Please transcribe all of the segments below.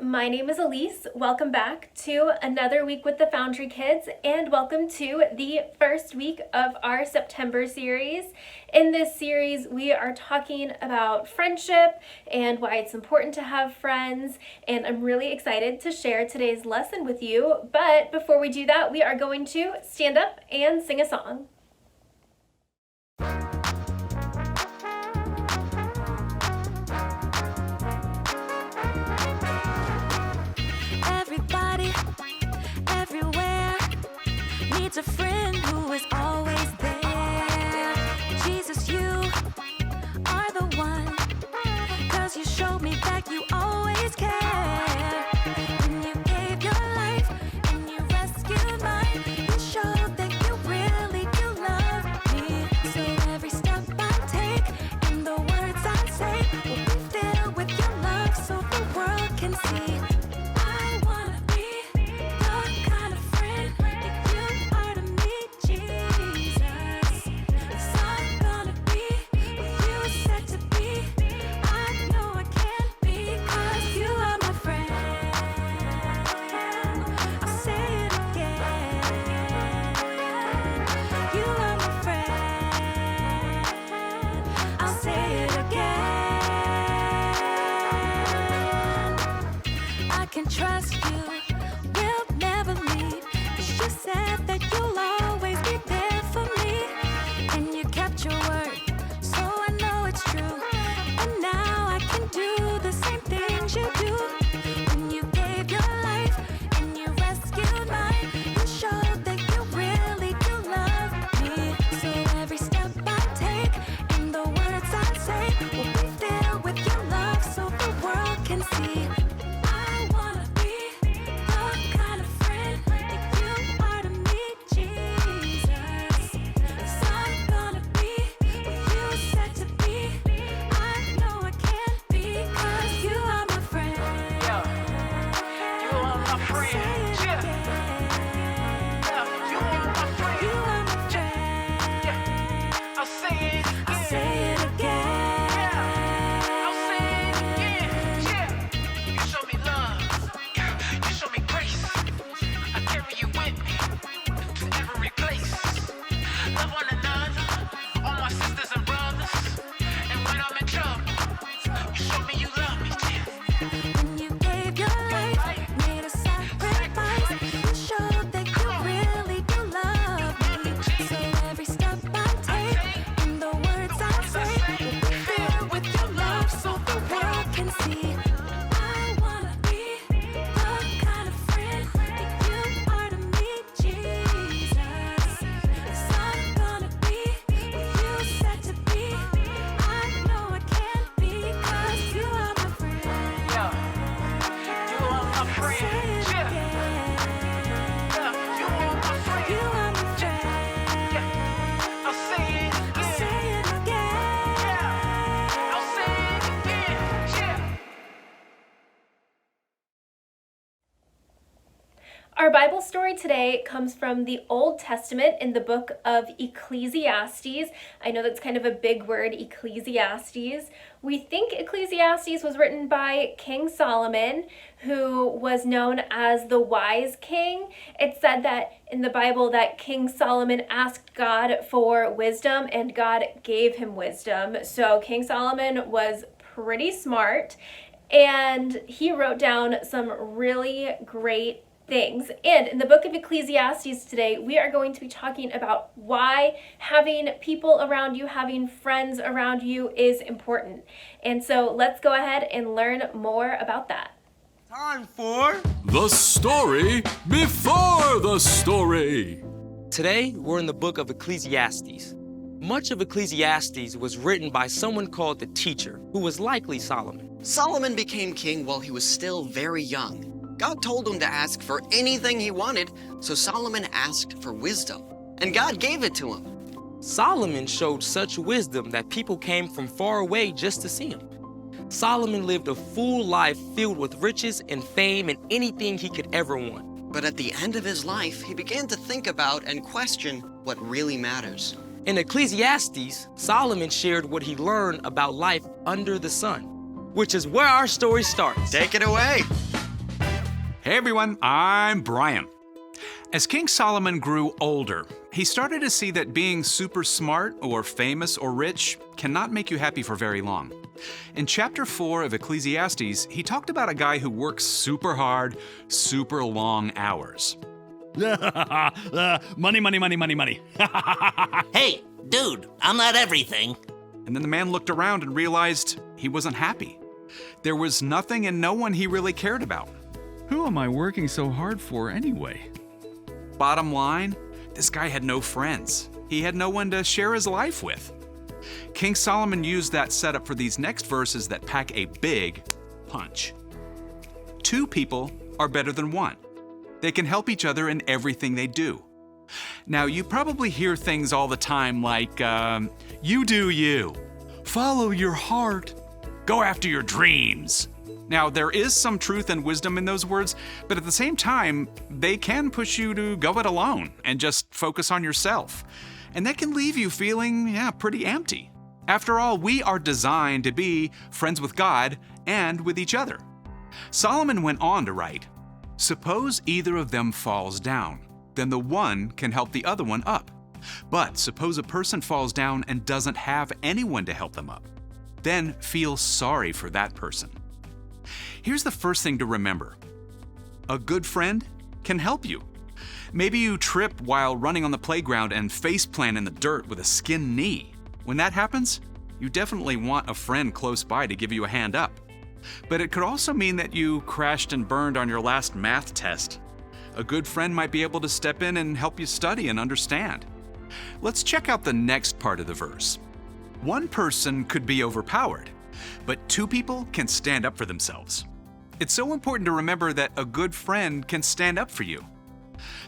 my name is Elise. Welcome back to another week with the Foundry Kids, and welcome to the first week of our September series. In this series, we are talking about friendship and why it's important to have friends, and I'm really excited to share today's lesson with you. But before we do that, we are going to stand up and sing a song. Everybody, everywhere, needs a friend who is always there. Jesus, you are the one, 'cause you showed me that you always care. When you gave your life and you rescued mine, you showed that you really do love me. So every step I take and the words I say will be filled with your love so the world can see. Trust you, we'll never leave, 'cause you said that you'll always be there for me, and you kept your word, so I know it's true, and now I can do the same things you do. When you gave your life and you rescued mine, you showed that you really do love me. So every step I take and the words I say will be filled with your love so the world can see. Our Bible story today comes from the Old Testament in the book of Ecclesiastes. I know that's kind of a big word, Ecclesiastes. We think Ecclesiastes was written by King Solomon, who was known as the wise king. It's said that in the Bible that King Solomon asked God for wisdom and God gave him wisdom. So King Solomon was pretty smart, and he wrote down some really great things. And in the book of Ecclesiastes today, we are going to be talking about why having people around you, having friends around you is important. And so let's go ahead and learn more about that. Time for The Story Before the Story. Today, we're in the book of Ecclesiastes. Much of Ecclesiastes was written by someone called the teacher, who was likely Solomon. Solomon became king while he was still very young. God told him to ask for anything he wanted, so Solomon asked for wisdom, and God gave it to him. Solomon showed such wisdom that people came from far away just to see him. Solomon lived a full life filled with riches and fame and anything he could ever want. But at the end of his life, he began to think about and question what really matters. In Ecclesiastes, Solomon shared what he learned about life under the sun, which is where our story starts. Take it away. Hey everyone, I'm Brian. As King Solomon grew older, he started to see that being super smart or famous or rich cannot make you happy for very long. In chapter 4 of Ecclesiastes, he talked about a guy who works super hard, super long hours. Money, money, money, money, money. Hey, dude, I'm not everything. And then the man looked around and realized he wasn't happy. There was nothing and no one he really cared about. Who am I working so hard for anyway? Bottom line, this guy had no friends. He had no one to share his life with. King Solomon used that setup for these next verses that pack a big punch. 2 people are better than 1. They can help each other in everything they do. Now, you probably hear things all the time like, you do you, follow your heart, go after your dreams. Now, there is some truth and wisdom in those words, but at the same time, they can push you to go it alone and just focus on yourself. And that can leave you feeling, pretty empty. After all, we are designed to be friends with God and with each other. Solomon went on to write, "Suppose either of them falls down, then the one can help the other one up. But suppose a person falls down and doesn't have anyone to help them up. Then feel sorry for that person." Here's the first thing to remember. A good friend can help you. Maybe you trip while running on the playground and faceplant in the dirt with a skinned knee. When that happens, you definitely want a friend close by to give you a hand up. But it could also mean that you crashed and burned on your last math test. A good friend might be able to step in and help you study and understand. Let's check out the next part of the verse. 1 person could be overpowered, but 2 people can stand up for themselves. It's so important to remember that a good friend can stand up for you.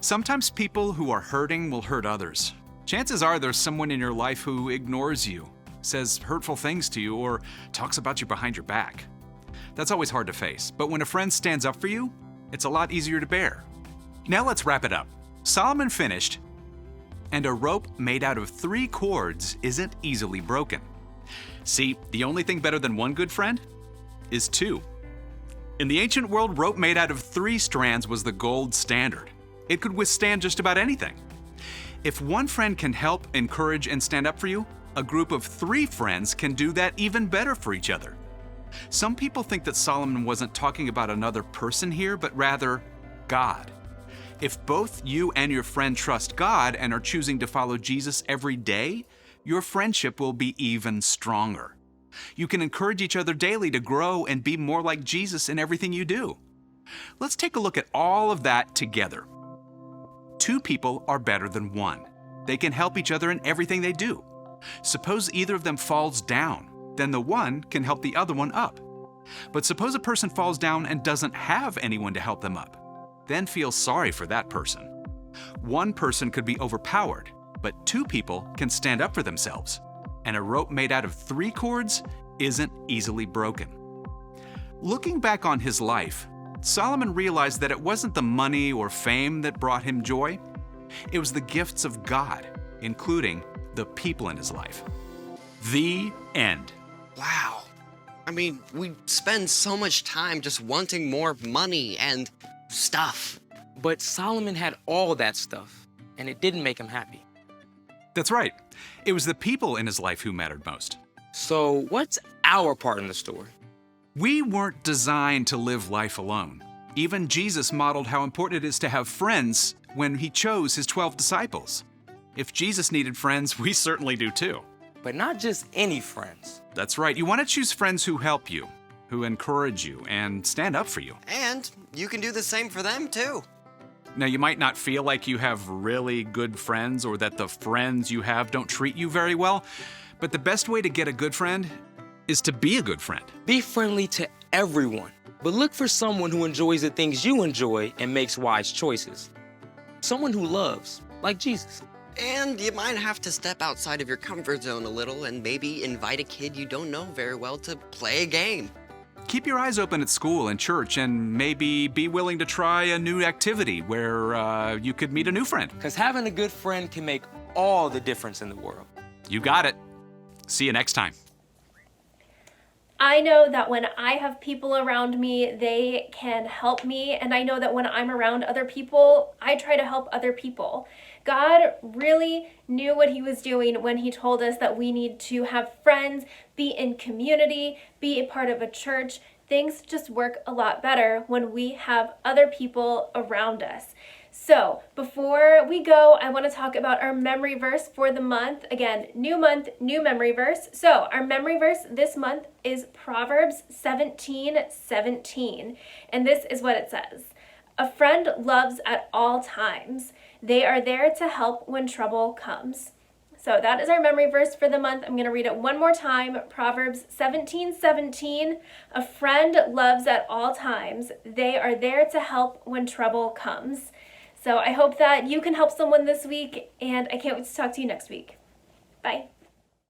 Sometimes people who are hurting will hurt others. Chances are there's someone in your life who ignores you, says hurtful things to you, or talks about you behind your back. That's always hard to face, but when a friend stands up for you, it's a lot easier to bear. Now let's wrap it up. Solomon finished, "And a rope made out of 3 cords isn't easily broken." See, the only thing better than 1 good friend is 2. In the ancient world, rope made out of 3 strands was the gold standard. It could withstand just about anything. If 1 friend can help, encourage, and stand up for you, a group of 3 friends can do that even better for each other. Some people think that Solomon wasn't talking about another person here, but rather God. If both you and your friend trust God and are choosing to follow Jesus every day, your friendship will be even stronger. You can encourage each other daily to grow and be more like Jesus in everything you do. Let's take a look at all of that together. 2 people are better than 1. They can help each other in everything they do. Suppose either of them falls down, then the one can help the other one up. But suppose a person falls down and doesn't have anyone to help them up. Then feel sorry for that person. 1 person could be overpowered, but 2 people can stand up for themselves. And a rope made out of 3 cords isn't easily broken. Looking back on his life, Solomon realized that it wasn't the money or fame that brought him joy. It was the gifts of God, including the people in his life. The end. Wow. I mean, we spend so much time just wanting more money and stuff. But Solomon had all that stuff, and it didn't make him happy. That's right. It was the people in his life who mattered most. So what's our part in the story? We weren't designed to live life alone. Even Jesus modeled how important it is to have friends when he chose his 12 disciples. If Jesus needed friends, we certainly do too. But not just any friends. That's right. You want to choose friends who help you, who encourage you, and stand up for you. And you can do the same for them too. Now, you might not feel like you have really good friends or that the friends you have don't treat you very well, but the best way to get a good friend is to be a good friend. Be friendly to everyone, but look for someone who enjoys the things you enjoy and makes wise choices. Someone who loves, like Jesus. And you might have to step outside of your comfort zone a little and maybe invite a kid you don't know very well to play a game. Keep your eyes open at school and church and maybe be willing to try a new activity where you could meet a new friend. Because having a good friend can make all the difference in the world. You got it. See you next time. I know that when I have people around me, they can help me. And I know that when I'm around other people, I try to help other people. God really knew what he was doing when he told us that we need to have friends, be in community, be a part of a church. Things just work a lot better when we have other people around us. So before we go, I want to talk about our memory verse for the month. Again, new month, new memory verse. So our memory verse this month is Proverbs 17:17. And this is what it says. A friend loves at all times. They are there to help when trouble comes. So that is our memory verse for the month. I'm going to read it one more time. Proverbs 17:17. A friend loves at all times. They are there to help when trouble comes. So I hope that you can help someone this week, and I can't wait to talk to you next week. Bye.